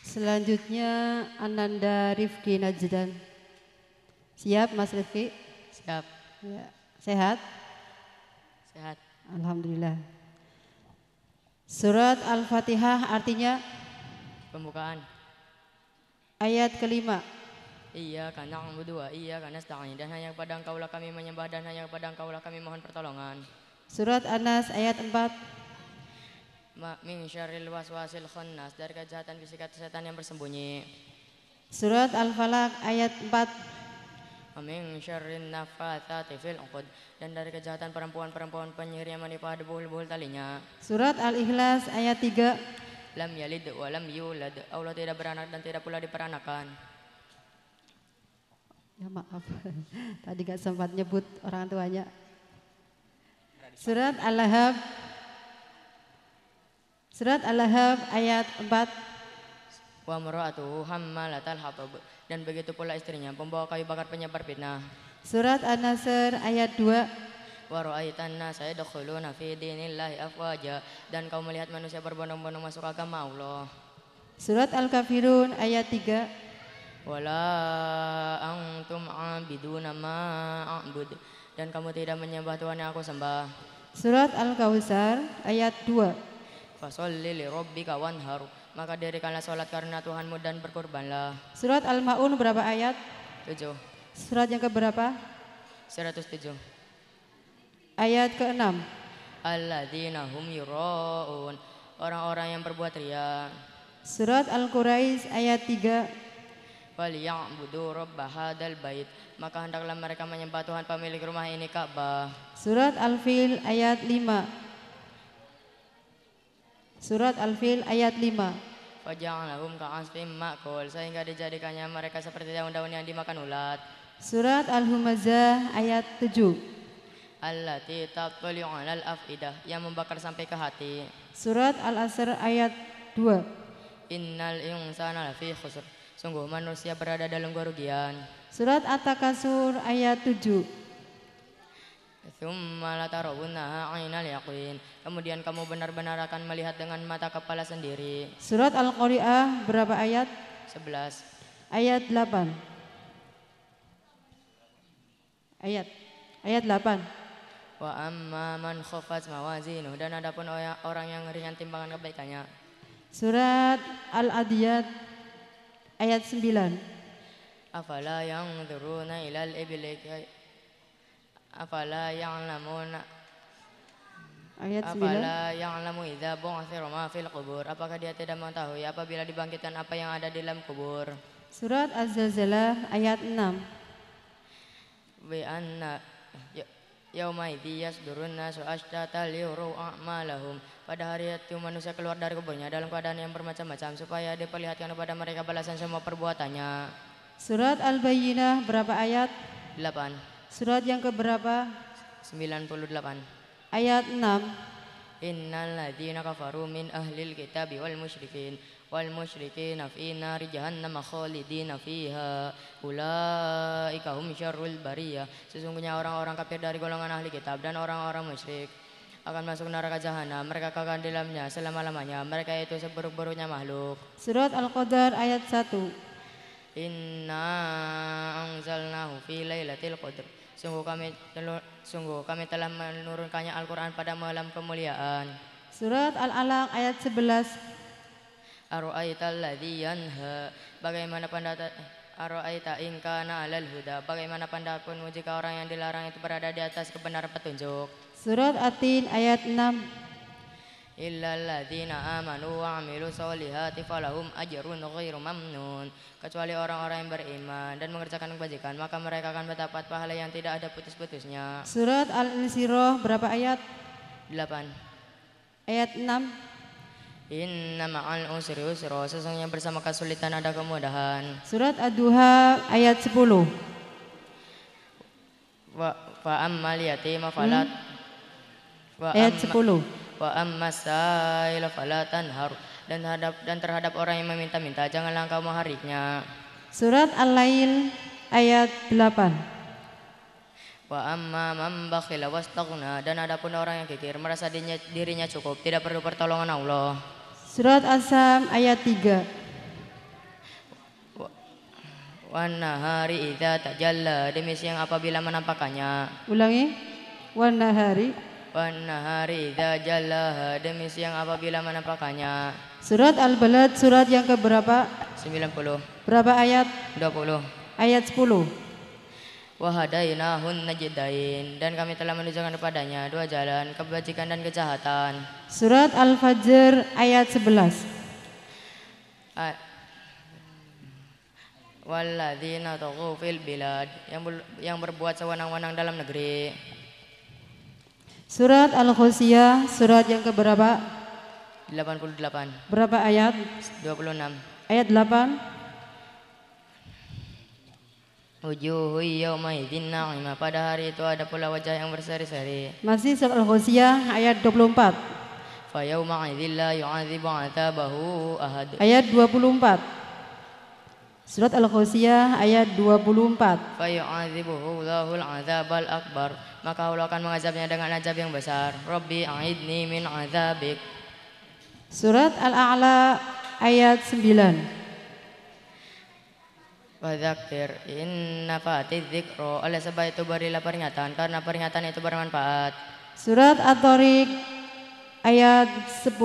Selanjutnya Ananda Rifki Najdan. Siap Mas Rifki? Siap. Ya. Sehat? Sehat. Alhamdulillah. Surat Al-Fatihah artinya? Pembukaan. Ayat kelima. Iyyaka na'budu wa iyyaka nasta'in, dan hanya kepada Engkaulah kami menyembah dan hanya kepada Engkaulah kami mohon pertolongan. Surat An-Nas ayat 4. Min syarril waswasil khannas, dari kejahatan bisikan setan yang bersembunyi. Surat Al-Falaq ayat 4. Min syarrin naffatsati fil 'uqad, dan dari kejahatan perempuan-perempuan penyihir yang menipu buhul-buhul talinya. Surat Al-Ikhlas ayat 3. Lam yalid wa lam yulad, Allah tidak beranak dan tidak pula diperanakan. Ya maaf, tadi gak sempat nyebut orang tuanya. Surat Al-Lahab. Surat Al-Lahab ayat 4. Wa mar'atuhu hammalatal hatab, dan begitu pula istrinya pembawa kayu bakar penyebar fitnah. Surat An-Nasr ayat 2. Wa ra'aitan nasa yadkhuluna fi dinillahi afwaja, dan kau melihat manusia berbondong-bondong masuk agama Allah. Surat Al-Kafirun ayat 3. Wala antum abiduna ma a'bud, dan kamu tidak menyembah Tuhan yang aku sembah. Surat Al-Kautsar ayat 2. Fasholli li rabbika wanhar, maka dirikanlah salat karena Tuhanmu dan berkorbanlah. Surat Al-Maun berapa ayat? 7. Surat yang keberapa? 107. Ayat ke-6. Alladzina hum yura'un, orang-orang yang berbuat riya. Surat Al-Quraisy ayat 3. Falyabudu rabb hadzal bait, maka hendaklah mereka menyembah Tuhan pemilik rumah ini Ka'bah. Surat Al-Fil ayat 5. Surat Al-Fil ayat 5. Faja'alahum ka'asfim ma'kul, sehingga dijadikannya mereka seperti daun-daun yang dimakan ulat. Surat Al-Humazah ayat 7. Allati tattali'u 'alal afidah, yang membakar sampai ke hati. Surat Al-Asr ayat 2. Innal insana lafi khusr, sungguh manusia berada dalam kerugian. Surat At-Takasur ayat 7. Tsumma latarawunnaha 'ainal yaqin, kemudian kamu benar-benar akan melihat dengan mata kepala sendiri. Surat Al-Qari'ah berapa ayat? 11. Ayat 8. Ayat 8. Wa amma man khaffat mawazinuh, dan adapun orang yang ringan timbangan kebaikannya. Surat Al-Adiyat ayat 9. Afala yanzuruna ilal ibli afala ya'lamuna Ayat 9. afala ya'lamu idza bu'thira ma fil qubur, apakah dia tidak mengetahui apabila dibangkitkan apa yang ada di dalam kubur. Surat Az-Zalzalah ayat 6. Wa anna yauma idzi yasdurun nasu ashtata liyuru a'malahum, pada hari itu manusia keluar dari kuburnya dalam keadaan yang bermacam-macam supaya diperlihatkan kepada mereka balasan semua perbuatannya. Surat Al-Bayyinah berapa ayat? 8. Surat yang keberapa? 98. Ayat 6. Innal ladzina kafaru min ahlil kitabi wal musyrikin fi nari jahannam khalidina fiha ulaika hum syarrul bariyah, sesungguhnya orang-orang kafir dari golongan ahli kitab dan orang-orang musyrik akan masuk neraka jahanam, mereka kekal di dalamnya selama-lamanya, mereka itu seburuk-buruknya makhluk. Surat Al-Qadar ayat 1. Inna anzalnahu fi lailatul qadr, sungguh kami telah menurunkannya Al-Quran pada malam kemuliaan. Surat Al-Alaq ayat 11. Ara'aital ladzi yanha, bagaimana pendapat ara'aita in kana 'alal huda, bagaimana pendapatmu jika orang yang dilarang itu berada di atas kebenaran petunjuk. Surat At-Tin ayat 6. Illal ladzina amanu wa 'amilus solihati falahum ajrun ghairu mamnun, kecuali orang-orang yang beriman dan mengerjakan kebajikan, maka mereka akan mendapat pahala yang tidak ada putus-putusnya. Surat Al-Insyirah berapa ayat? 8. Ayat 6. Inna ma'al usri usra, sesungguhnya bersama kesulitan ada kemudahan. Surat Ad-Duha ayat 10. Wa ammal yatima falat ayat 10. Wa ammas sa'ila fala tanhar, dan terhadap orang yang meminta-minta janganlah engkau menghariknya. Surat Al-Lail ayat 8. Wa amma man bakhila wastaghna, dan adapun orang yang kikir merasa dirinya cukup, tidak perlu pertolongan Allah. Surat As-Sam ayat 3. wan nahari idza tajalla, demi siang apabila menampakkannya. Ulangi. Wan nahari. Wan nahari idza jallaha, demi siang apabila menampakkannya. Surat Al-Balad surat yang keberapa? 90. Berapa ayat? 20. Ayat 10. Wahadainahun najdain, dan kami telah menunjukkan kepadanya dua jalan, kebajikan dan kejahatan. Surat Al-Fajr ayat 11. Walladzina taghaw fil bilad, yang berbuat sewenang-wenang dalam negeri. Surat Al-Ghasyiyah surat yang keberapa? 88. Berapa ayat? 26. Ayat 8. Wujuhu yawma idzin na'imah, pada hari itu ada pula wajah yang berseri-seri. Masih surat Al-Ghasyiyah ayat 24. Fa yawma idzin la yu'adzibu 'adzabahu ahad. Ayat 24. Surat Al-Ghasyiyah ayat 24. Fa yu'adzibuhu Allahul 'adzabal akbar, maka Allah akan mengazabnya dengan azab yang besar. Rabbi a'idni min 'adzabik. Surat Al-A'la ayat 9. Fadzakir inna fatiz dzikra, oleh sebab itu berilah peringatan karena peringatan itu bermanfaat. Surat At-Tariq ayat 10.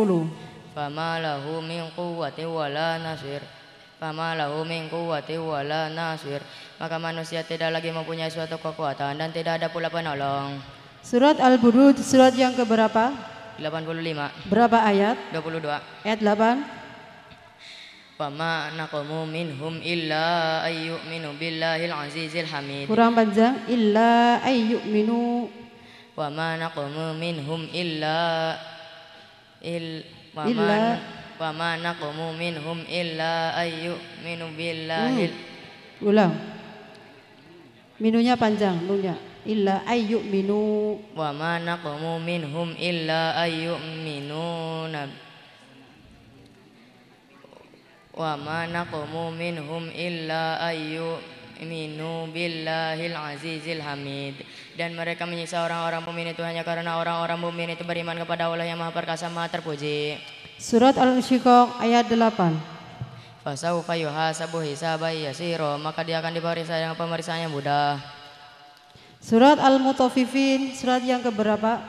Fama lahu min quwwati wala nasir. Fama lahu min quwwati wala nasir, maka manusia tidak lagi mempunyai suatu kekuatan dan tidak ada pula penolong. Surat Al-Buruj surat yang keberapa? 85. Berapa ayat? 22. Ayat 8. Fama naqamu minhum illa ayyuminu billahil azizil hamid. Kurang panjang. Illa ayyuminu. Wama naqamu minhum illa wama naqamu minhum illa ayyuminu billahil. Ulang. Minunya panjang, nunya. Illa ayyuminu. Wama naqamu minhum illa ayyuminu Wama naqamu minhum illa ayyuminu billahil azizil hamid, dan mereka menyiksa orang-orang mukmin itu hanya karena orang-orang mukmin itu beriman kepada Allah yang Maha Perkasa Maha Terpuji. Surat Al-Insyiqaq ayat 8. Fasawfa yuhasabu hisaban yasira, maka dia akan diperiksa dengan pemeriksaan yang mudah. Surat Al-Mutaffifin surat yang keberapa?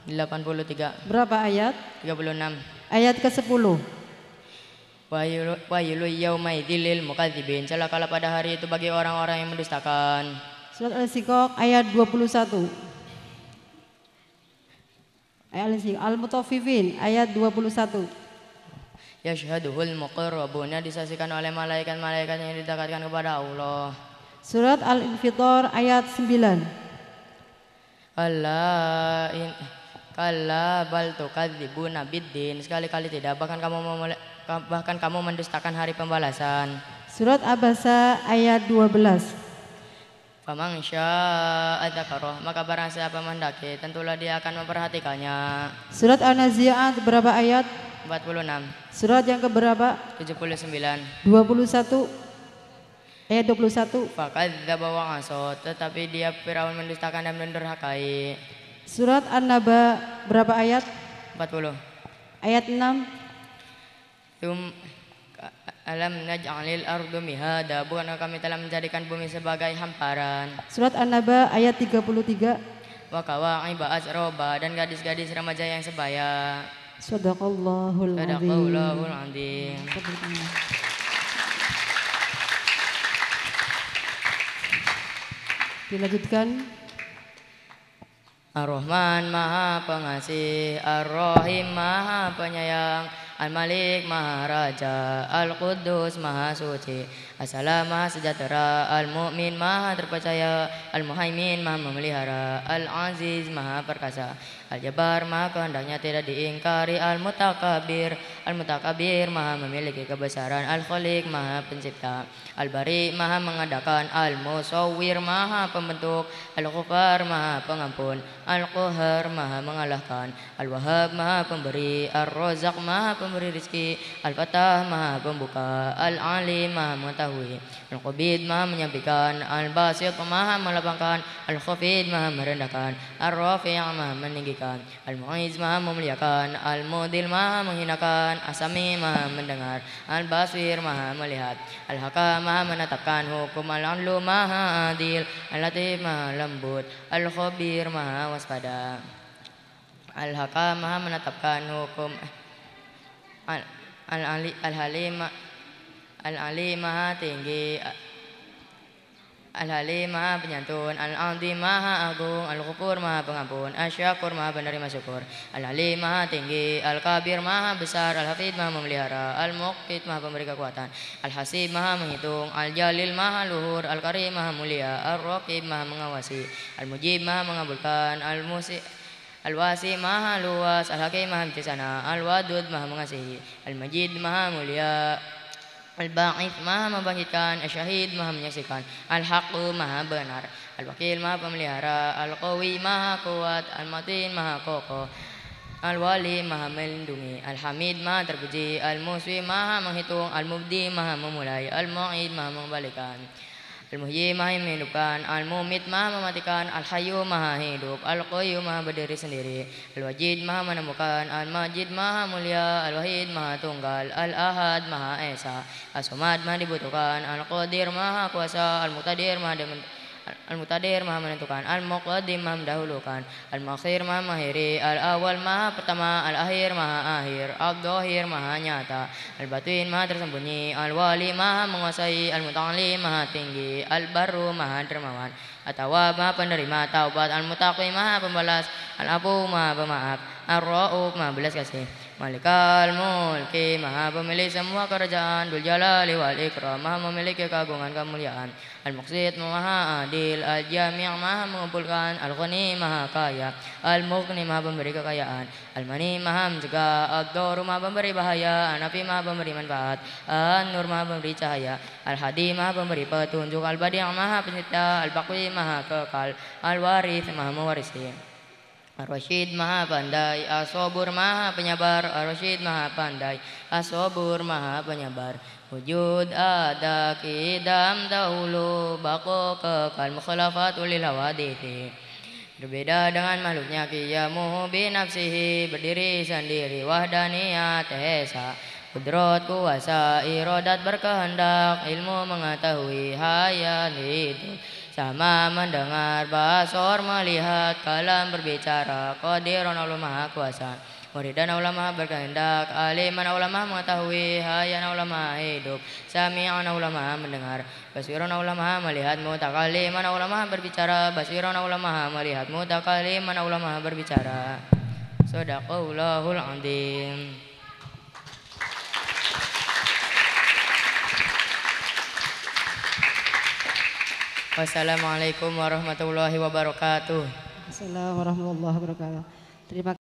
83. Berapa ayat? 36. Ayat ke-10. Wailul yauma idzil lil mukadzibin, celakalah pada hari itu bagi orang-orang yang mendustakan. Surat Al-Insyiqaq ayat 21. Al-Mutaffifin ayat 21. Yashhaduhul muqarrabuna, disaksikan oleh malaikat-malaikat yang didekatkan kepada Allah. Surat Al-Infitar ayat 9. Kalla bal tukadzibuna biddin, sekali-kali tidak, bahkan kamu mendustakan hari pembalasan. Surat Abasa ayat 12. Faman syaa'a dzakara, maka barang siapa mendaki tentulah dia akan memperhatikannya. Surat An-Nazi'at berapa ayat? 46. Surat yang keberapa? 79. 21. Ayat 21. Fakadzdzaba wa 'asa, tetapi dia Firaun mendustakan dan mendurhakai. Surat An-Naba berapa ayat? 40. Ayat 6. Alam naj'alil ardu mihada, bukankah kami telah menjadikan bumi sebagai hamparan. Surat An-Naba ayat 33. Wa kawa'iba asroba, dan gadis-gadis remaja yang sebaya. Shadaqallahul adzim. Shadaqallahul adzim. Dilanjutkan. Ar-Rahman Maha Pengasih, Ar-Rahim Maha Penyayang, Al-Malik Maha Raja, Al-Quddus Maha Suci, As-Salam Maha Sejahtera, Al-Mu'min Maha Terpercaya, Al-Muhaimin Maha Memelihara, Al-Aziz Maha Perkasa, Al-Jabbar Maha kehendaknya tidak diingkari, Al-Mutakabir Maha memiliki kebesaran, Al-Khaliq Maha Pencipta, Al-Bari Maha mengadakan, Al-Musawwir Maha Pembentuk, Al-Ghaffar Maha Pengampun, Al-Qahar maha mengalahkan, Al-Wahhab maha pemberi, Ar-Razaq maha pemberi rizki, Al-Fatah maha pembuka, Al-Alim maha mengetahui, Al-Qabid maha menyampaikan, Al-Basit maha melapangkan, Al-Khafid maha merendahkan, Ar-Rafi' maha meninggikan, Al-Mu'izz maha memuliakan, Al-Mudil maha menghinakan, As-Sami maha mendengar, Al-Basir maha melihat, Al-Hakam maha menetapkan hukum, Al-Adlu maha adil, Al-Latif maha lembut, Al-Khabir maha waspada. Al-Hakam maha menetapkan hukum, Al-Halim maha tinggi, Al-Halim maha penyantun, Al-Azim maha agung, Al-Ghafur maha pengampun, Asy-Syakur maha penerima syukur, Al-Alim maha tinggi, Al-Kabir maha besar, Al-Hafid maha memelihara, Al-Muqit maha pemberi kekuatan, Al-Hasib maha menghitung, Al-Jalil maha luhur, Al-Karim maha mulia, Ar-Raqib maha mengawasi, Al-Mujib maha mengabulkan, Al-Wasi maha luas, Al-Hakim maha bijaksana, Al-Wadud maha mengasihi, Al-Majid maha mulia, Al-Ba'ith maha membangkitkan, Al-Syahid maha menyaksikan, Al-Haqqu maha benar, Al-Wakil maha pemelihara, Al-Qawi maha kuat, Al-Matin maha kokoh, Al-Wali maha melindungi, Al-Hamid maha terpuji, Al-Muswi maha menghitung, Al-Mubdi maha memulai, Al-Mu'id maha mengembalikan, Al-Muhyi maha menghidupkan, Al-Mumit maha mematikan, Al-Hayyu maha hidup, Al-Qayyum maha berdiri sendiri, Al-Wajid maha menemukan, Al-Majid maha mulia, Al-Wahid maha tunggal, Al-Ahad maha esa, As-Samad maha dibutuhkan, Al-Qadir maha kuasa, Al-Muqtadir maha menentukan, Al-Muqaddim maha mendahulukan, Al-Muakhir maha mengakhiri, Al-Awwal maha pertama, Al-Akhir maha akhir, Al-Dhahir maha nyata, Al-Batin maha tersembunyi, Al-Wali maha menguasai, Al-Muta'ali maha tinggi, Al-Barru maha dermawan, At-Tawwab maha penerima taubat, Al-Muttaqi maha pembalas, Al-Afu maha pemaaf, Ar-Ra'uf maha belas kasih, Malikal Mulki maha pemilik semua kerajaan, Dzul Jalali wal Ikram maha memiliki keagungan kemuliaan, Al-Muqsit maha adil, Al-Jami' maha mengumpulkan, Al-Ghani maha kaya, Al-Mughni maha pemberi kekayaan, Al-Mani maha mencegah, Ad-Dharu maha pemberi bahaya, An-Nafi maha pemberi manfaat, An-Nur maha pemberi cahaya, Al-Hadi maha pemberi petunjuk, Al-Badi' maha pencipta, Al-Baqi maha kekal, Al-Warith maha mewarisi, Ar-Rasyid maha pandai, As-Sabur maha penyabar, Ar-Rasyid maha pandai, As-Sabur maha penyabar. Wujud ada kidam dahulu, bako kekal mukhlafatul lil hawadithi. Berbeda dengan makhluknya qiyamuhu binafsihi, berdiri sendiri wahdaniyat esa. Kudrat kuasa irodat berkehendak, ilmu mengetahui hayat hidup. Sama mendengar, basor melihat, kalam berbicara, qadirun Allah maha kuasa. Muridan Allah maha berkehendak, aliman Allah maha mengetahui, hayan Allah maha hidup, sami'an Allah maha mendengar, basirun Allah maha melihat, mutakaliman Allah maha berbicara, basirun Allah maha melihat, mutakaliman Allah maha berbicara. Shadaqallahul azim. Wassalamualaikum warahmatullahi wabarakatuh. Assalamualaikum warahmatullahi wabarakatuh. Terima